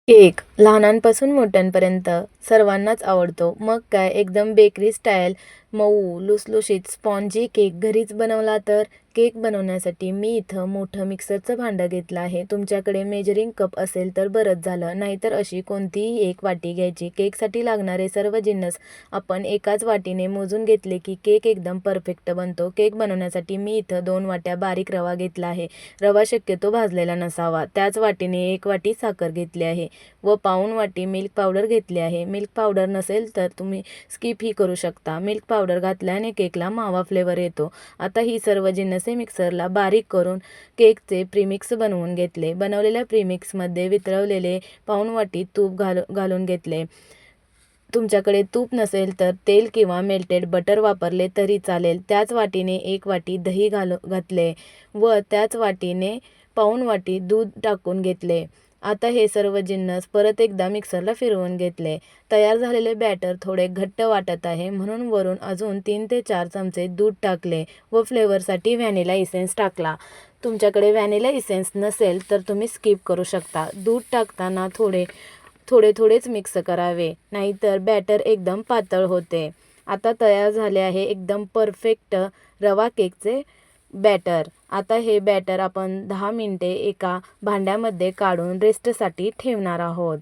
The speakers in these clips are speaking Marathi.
केक लहानांपासून मोठ्यांपर्यंत सर्वांनाच आवडतो. मग काय एकदम बेकरी स्टाईल मऊ लुसलुशीत स्पॉन्जी केक घरीच बनवला तर? केक बनवण्यासाठी मी इथं मोठं मिक्सरचं भांडं घेतलं आहे. तुमच्याकडे मेजरिंग कप असेल तर बरंच झालं, नाहीतर अशी कोणतीही एक वाटी घ्यायची. केकसाठी लागणारे सर्व जिन्नस आपण एकाच वाटीने मोजून घेतले की केक एकदम परफेक्ट बनतो. केक बनवण्यासाठी मी इथं 2 वाट्या बारीक रवा घेतला आहे. रवा शक्यतो भाजलेला नसावा. त्याच वाटीने 1 वाटी साखर घेतली आहे व पाऊण वाटी मिल्क पावडर घेतली आहे. मिल्क पावडर नसेल तर तुम्ही स्किपही करू शकता. मिल्क पावडर घातल्याने केकला मावा फ्लेवर येतो. आता ही सर्व जिन्नसे मिक्सरला बारीक करून केकचे प्रीमिक्स बनवून घेतले. बनवलेल्या प्रीमिक्समध्ये वितळवलेले पाऊण वाटी तूप घालून घेतले. तुमच्याकडे तूप नसेल तर तेल किंवा मेल्टेड बटर वापरले तरी चालेल. त्याच वाटीने 1 वाटी दही घातले व त्याच वाटीने पाऊण वाटी दूध टाकून घेतले. आता हे सर्व जिन्नस परत एकदा मिक्सरला फिरवून घेतले. तयार झालेले बॅटर थोडे घट्ट वाटत आहे म्हणून वरून अजून 3 ते 4 चमचे दूध टाकले व फ्लेवरसाठी व्हॅनिला इसेन्स टाकला. तुमच्याकडे व्हॅनिला इसेन्स नसेल तर तुम्ही स्किप करू शकता. दूध टाकताना थोडेच मिक्स करावे, नाहीतर बॅटर एकदम पातळ होते. आता तयार झाले आहे एकदम परफेक्ट रवा केकचे बॅटर. आता हे बॅटर आपण 10 मिनिटे एका भांड्यामध्ये काढून रेस्टसाठी ठेवणार आहोत.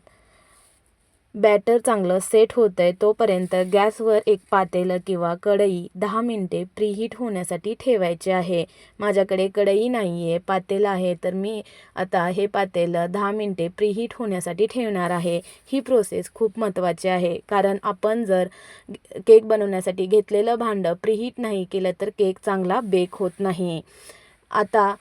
बॅटर चांगलं सेट होतंय तोपर्यंत गॅसवर एक पातेलं किंवा कढई 10 मिनिटे प्रीहीट होण्यासाठी ठेवायचे आहे. माझ्याकडे कढई नाही आहे, पातेलं आहे, तर मी आता हे पातेलं 10 मिनिटे प्रीहीट होण्यासाठी ठेवणार आहे. ही प्रोसेस खूप महत्त्वाची आहे, कारण आपण जर केक बनवण्यासाठी घेतलेलं भांडं प्रीहीट नाही केलं तर केक चांगला बेक होत नाही. आता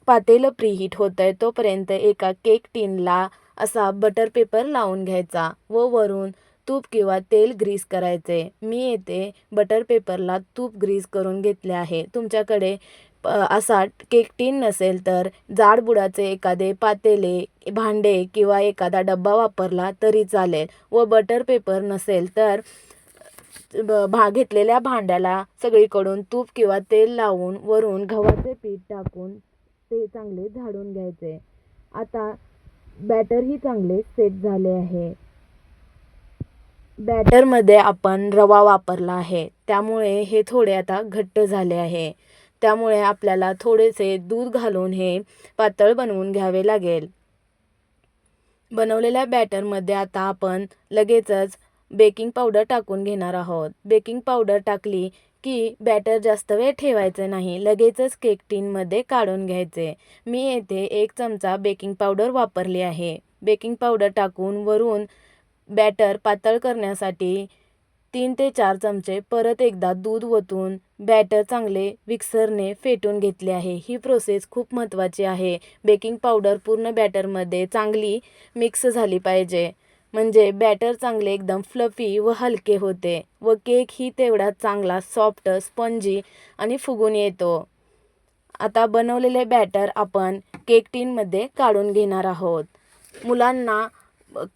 पातेलं प्रीहीट होतंय तोपर्यंत एका केक टिनला असा बटर पेपर लावून घ्यायचा व वरून तूप किंवा तेल ग्रीस करायचे. मी येथे बटर पेपरला तूप ग्रीस करून घेतले आहे. तुमच्याकडे असा केक टिन नसेल तर जाड बुडाचे एखादे पातेले, भांडे किंवा एखादा डब्बा वापरला तरी चालेल व बटर पेपर नसेल तर घेतलेल्या भांड्याला सगळीकडून तूप किंवा तेल लावून वरून गव्हाचे पीठ टाकून ते चांगले झाडून घ्यायचे. आता बॅटरही चांगले सेट झाले आहे. बॅटरमध्ये आपण रवा वापरला आहे, त्यामुळे हे थोडे आता घट्ट झाले आहे. त्यामुळे आपल्याला थोडेसे दूध घालून हे पातळ बनवून घ्यावे लागेल. बनवलेल्या बॅटरमध्ये आता आपण लगेचच बेकिंग पावडर टाकून घेणार आहोत. बेकिंग पावडर टाकली की बॅटर जास्त वेळ ठेवायचे नाही, लगेचच केक टिनमध्ये काढून घ्यायचे. मी येथे 1 चमचा बेकिंग पावडर वापरली आहे. बेकिंग पावडर टाकून वरून बॅटर पातळ करण्यासाठी 3 ते 4 चमचे परत एकदा दूध ओतून बॅटर चांगले मिक्सरने फेटून घेतले आहे. ही प्रोसेस खूप महत्त्वाची आहे. बेकिंग पावडर पूर्ण बॅटरमध्ये चांगली मिक्स झाली पाहिजे, म्हणजे बॅटर चांगले एकदम फ्लफी व हलके होते व केकही तेवढाच चांगला सॉफ्ट, स्पंजी आणि फुगून येतो. आता बनवलेले बॅटर आपण केक टिनमध्ये काढून घेणार आहोत. मुलांना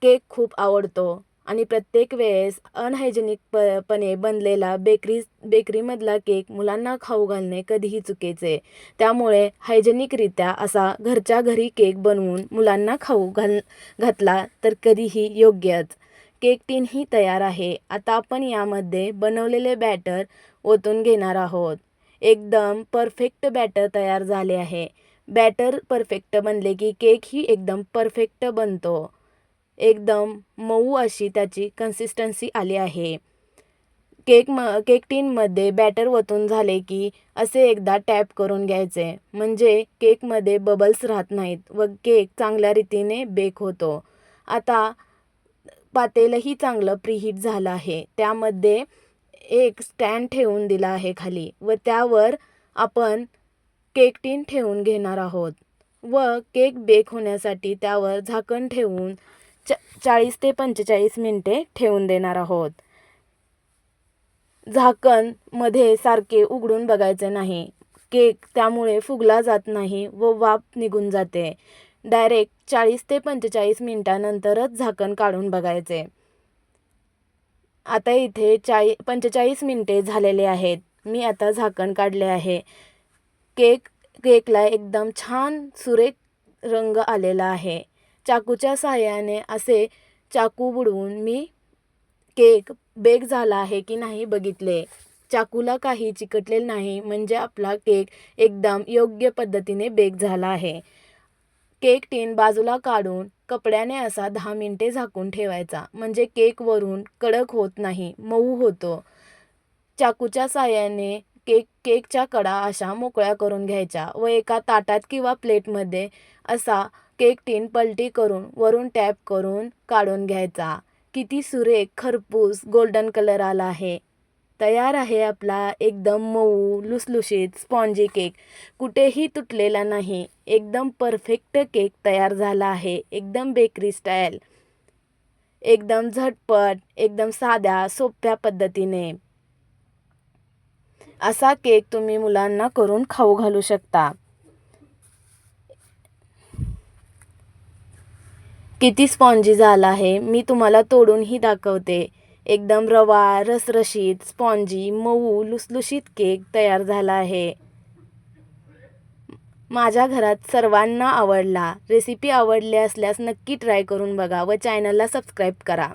केक खूप आवडतो आणि प्रत्येक वेळेस पणे बनलेला बेकरीमधला केक मुलांना खाऊ घालणे कधीही चुकीचे. त्यामुळे हायजेनिकरित्या असा घरच्या घरी केक बनवून मुलांना खाऊ घातला तर कधीही योग्यच. केक टिनही तयार आहे. आता आपण यामध्ये बनवलेले बॅटर ओतून घेणार आहोत. एकदम परफेक्ट बॅटर तयार झाले आहे. बॅटर परफेक्ट बनले की केकही एकदम परफेक्ट बनतो. एकदम मऊ अशी त्याची कन्सिस्टन्सी आली आहे. केक टिनमध्ये बॅटर ओतून झाले की असे एकदा टॅप करून घ्यायचे, म्हणजे केकमध्ये बबल्स राहत नाहीत व केक चांगल्या रीतीने बेक होतो. आता पातेलंही चांगलं प्रीहीट झालं आहे. त्यामध्ये एक स्टँड ठेवून दिला आहे खाली व त्यावर आपण केक टिन ठेवून घेणार आहोत व केक बेक होण्यासाठी त्यावर झाकण ठेवून 40 ते 45 मिनिटे ठेवून देणार आहोत. झाकण मध्ये सारखे उघडून बघायचे नाही. केक त्यामुळे फुगला जात नाही व वाफ निघून जाते. डायरेक्ट 40 ते 45 मिनिटानंतरच झाकण काढून बघायचे. आता इथे 45 मिनिटे झालेले आहेत. मी आता झाकण काढले आहे. केकला एकदम छान सुरेख रंग आलेला आहे. चाकूच्या साहाय्याने असे चाकू बुडवून मी केक बेक झाला आहे की नाही बघितले. चाकूला काही चिकटलेलं नाही, म्हणजे आपला केक एकदम योग्य पद्धतीने बेक झाला आहे. केक टीन बाजूला काढून कपड्याने असा 10 मिनिटे झाकून ठेवायचा, म्हणजे केक वरून कडक होत नाही, मऊ होतो. चाकूच्या साहाय्याने केकच्या कडा अशा मोकळ्या करून घ्यायच्या व एका ताटात किंवा प्लेटमध्ये असा केक टीन पलटी करून वरून टॅप करून काढून घ्यायचा. किती सुरेख खरपूस गोल्डन कलर आला आहे. तयार आहे आपला एकदम मऊ लुसलुशीत स्पॉन्जी केक. कुठेही तुटलेला नाही. एकदम परफेक्ट केक तयार झाला आहे. एकदम बेकरी स्टाईल, एकदम झटपट, एकदम साध्या सोप्या पद्धतीने असा केक तुम्ही मुलांना करून खाऊ घालू शकता. किती स्पॉन्जी झाला आहे मी तुम्हाला तोडूनही दाखवते. एकदम रवा रसरशीत स्पॉन्जी मऊ लुसलुशीत केक तयार झाला आहे. माझ्या घरात सर्वांना आवडला. रेसिपी आवडली असल्यास नक्की ट्राय करून बघा व चॅनलला सबस्क्राईब करा.